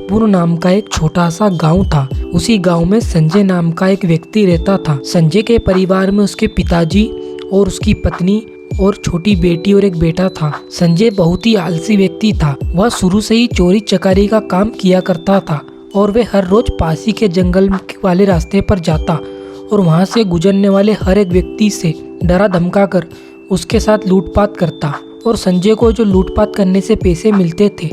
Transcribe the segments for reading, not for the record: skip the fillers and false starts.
जयपुर नाम का एक छोटा सा गांव था। उसी गांव में संजय नाम का एक व्यक्ति रहता था। संजय के परिवार में उसके पिताजी और उसकी पत्नी और छोटी बेटी और एक बेटा था। संजय बहुत ही आलसी व्यक्ति था। वह शुरू से ही चोरी चकारी का काम किया करता था और वह हर रोज पास ही के जंगल वाले रास्ते पर जाता और वहां से गुजरने वाले हर एक व्यक्ति से डरा धमका कर उसके साथ लूटपाट करता। और संजय को जो लूटपाट करने से पैसे मिलते थे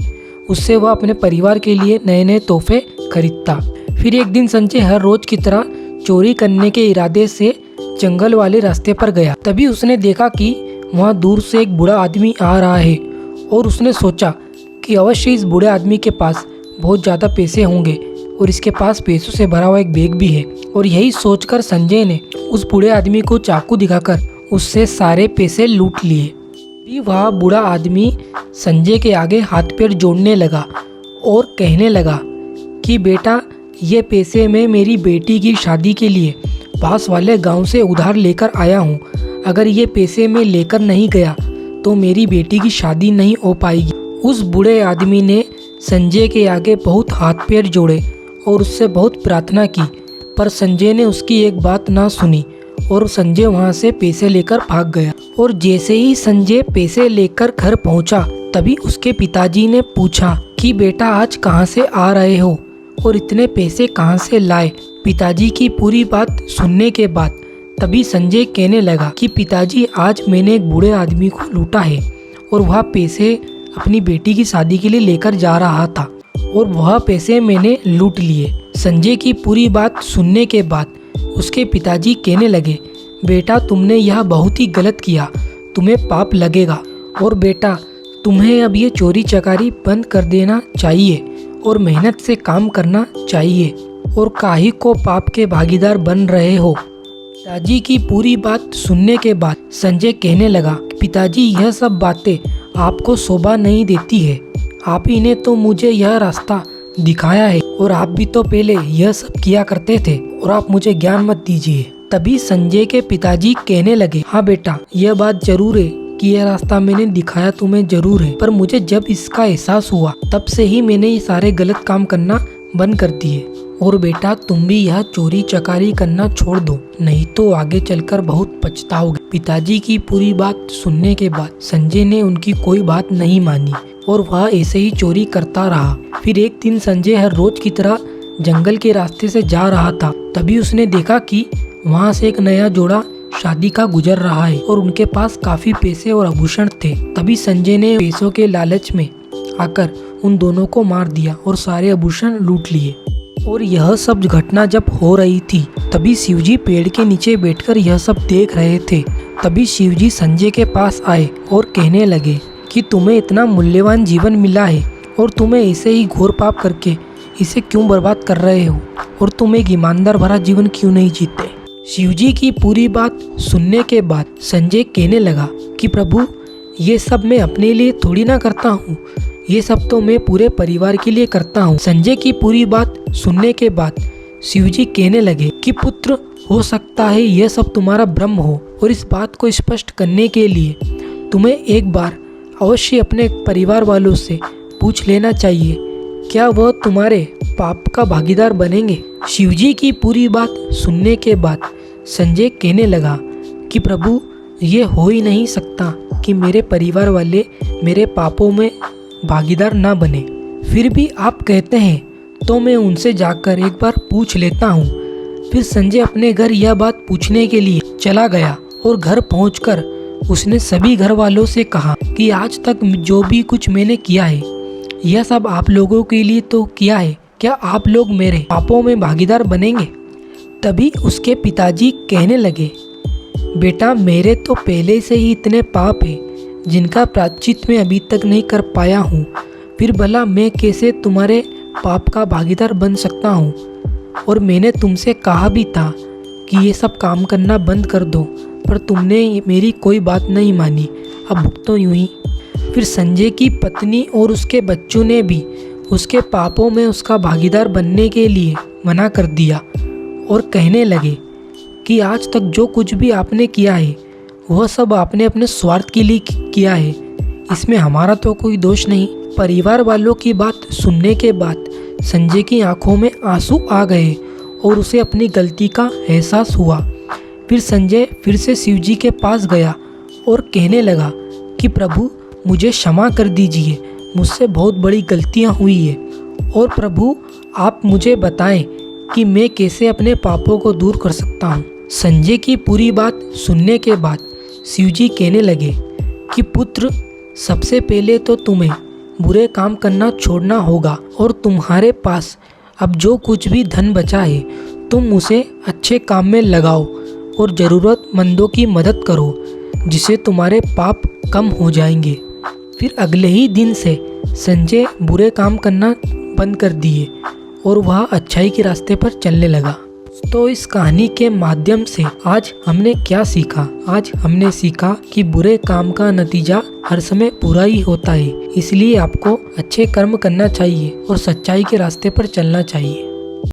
उससे वह अपने परिवार के लिए नए नए तोहफे खरीदता। फिर एक दिन संजय हर रोज की तरह चोरी करने के इरादे से जंगल वाले रास्ते पर गया। तभी उसने देखा कि वहां दूर से एक बूढ़ा आदमी आ रहा है और उसने सोचा कि अवश्य इस बूढ़े आदमी के पास बहुत ज़्यादा पैसे होंगे और इसके पास पैसों से भरा हुआ एक बैग भी है। और यही सोचकर संजय ने उस बूढ़े आदमी को चाकू दिखाकर उससे सारे पैसे लूट लिए। भी वह बूढ़ा आदमी संजय के आगे हाथ पैर जोड़ने लगा और कहने लगा कि बेटा, ये पैसे मैं मेरी बेटी की शादी के लिए पास वाले गांव से उधार लेकर आया हूँ। अगर ये पैसे मैं लेकर नहीं गया तो मेरी बेटी की शादी नहीं हो पाएगी। उस बूढ़े आदमी ने संजय के आगे बहुत हाथ पैर जोड़े और उससे बहुत प्रार्थना की, पर संजय ने उसकी एक बात ना सुनी और संजय वहां से पैसे लेकर भाग गया। और जैसे ही संजय पैसे लेकर घर पहुंचा तभी उसके पिताजी ने पूछा कि बेटा, आज कहां से आ रहे हो और इतने पैसे कहां से लाए। पिताजी की पूरी बात सुनने के बाद तभी संजय कहने लगा कि पिताजी, आज मैंने एक बूढ़े आदमी को लूटा है और वह पैसे अपनी बेटी की शादी के लिए लेकर जा रहा था और वह पैसे मैंने लूट लिए। संजय की पूरी बात सुनने के बाद उसके पिताजी कहने लगे, बेटा, तुमने यह बहुत ही गलत किया, तुम्हें पाप लगेगा और बेटा, तुम्हें अब ये चोरी चकारी बंद कर देना चाहिए और मेहनत से काम करना चाहिए और काहे को पाप के भागीदार बन रहे हो। पिताजी की पूरी बात सुनने के बाद संजय कहने लगा, पिताजी, यह सब बातें आपको शोभा नहीं देती है। आप ही ने तो मुझे यह रास्ता दिखाया है और आप भी तो पहले यह सब किया करते थे और आप मुझे ज्ञान मत दीजिए। तभी संजय के पिताजी कहने लगे, हाँ बेटा, यह बात जरूर है कि यह रास्ता मैंने दिखाया तुम्हें जरूर है, पर मुझे जब इसका एहसास हुआ तब से ही मैंने ये सारे गलत काम करना बंद कर दिए। और बेटा, तुम भी यह चोरी चकारी करना छोड़ दो, नहीं तो आगे चलकर बहुत पछताओगे। पिताजी की पूरी बात सुनने के बाद संजय ने उनकी कोई बात नहीं मानी और वह ऐसे ही चोरी करता रहा। फिर एक दिन संजय हर रोज की तरह जंगल के रास्ते से जा रहा था। तभी उसने देखा कि वहां से एक नया जोड़ा शादी का गुजर रहा है और उनके पास काफी पैसे और आभूषण थे। तभी संजय ने पैसों के लालच में आकर उन दोनों को मार दिया और सारे आभूषण लूट लिए। और यह सब घटना जब हो रही थी तभी शिवजी पेड़ के नीचे बैठकर यह सब देख रहे थे। तभी शिवजी संजय के पास आए और कहने लगे कि तुम्हें इतना मूल्यवान जीवन मिला है और तुम्हें ऐसे ही घोर पाप करके इसे क्यों बर्बाद कर रहे हो और तुम एक ईमानदार भरा जीवन क्यों नहीं जीते। शिवजी की पूरी बात सुनने के बाद संजय कहने लगा कि प्रभु, ये सब मैं अपने लिए थोड़ी ना करता हूँ, ये सब तो मैं पूरे परिवार के लिए करता हूँ। संजय की पूरी बात सुनने के बाद शिवजी कहने लगे कि पुत्र, हो सकता है यह सब तुम्हारा भ्रम हो और इस बात को स्पष्ट करने के लिए तुम्हें एक बार अवश्य अपने परिवार वालों से पूछ लेना चाहिए, क्या वह तुम्हारे पाप का भागीदार बनेंगे। शिवजी की पूरी बात सुनने के बाद संजय कहने लगा कि प्रभु, ये हो ही नहीं सकता कि मेरे परिवार वाले मेरे पापों में भागीदार ना बने। फिर भी आप कहते हैं तो मैं उनसे जाकर एक बार पूछ लेता हूँ। फिर संजय अपने घर यह बात पूछने के लिए चला गया और घर पहुंचकर उसने सभी घर वालों से कहा कि आज तक जो भी कुछ मैंने किया है यह सब आप लोगों के लिए तो किया है, क्या आप लोग मेरे पापों में भागीदार बनेंगे। तभी उसके पिताजी कहने लगे, बेटा, मेरे तो पहले से ही इतने पाप है जिनका प्रायश्चित मैं अभी तक नहीं कर पाया हूँ, फिर भला मैं कैसे तुम्हारे पाप का भागीदार बन सकता हूँ। और मैंने तुमसे कहा भी था कि ये सब काम करना बंद कर दो, पर तुमने मेरी कोई बात नहीं मानी, अब भुगतो यूं ही। फिर संजय की पत्नी और उसके बच्चों ने भी उसके पापों में उसका भागीदार बनने के लिए मना कर दिया और कहने लगे कि आज तक जो कुछ भी आपने किया है वह सब आपने अपने स्वार्थ के लिए किया है, इसमें हमारा तो कोई दोष नहीं। परिवार वालों की बात सुनने के बाद संजय की आंखों में आंसू आ गए और उसे अपनी गलती का एहसास हुआ। फिर संजय फिर से शिव जी के पास गया और कहने लगा कि प्रभु मुझे क्षमा कर दीजिए, मुझसे बहुत बड़ी गलतियां हुई है और प्रभु आप मुझे बताएं कि मैं कैसे अपने पापों को दूर कर सकता हूँ। संजय की पूरी बात सुनने के बाद शिव जी कहने लगे कि पुत्र, सबसे पहले तो तुम्हें बुरे काम करना छोड़ना होगा और तुम्हारे पास अब जो कुछ भी धन बचा है तुम उसे अच्छे काम में लगाओ और ज़रूरतमंदों की मदद करो, जिससे तुम्हारे पाप कम हो जाएंगे। फिर अगले ही दिन से संजय बुरे काम करना बंद कर दिए और वह अच्छाई के रास्ते पर चलने लगा। तो इस कहानी के माध्यम से आज हमने क्या सीखा? आज हमने सीखा कि बुरे काम का नतीजा हर समय बुरा ही होता है, इसलिए आपको अच्छे कर्म करना चाहिए और सच्चाई के रास्ते पर चलना चाहिए।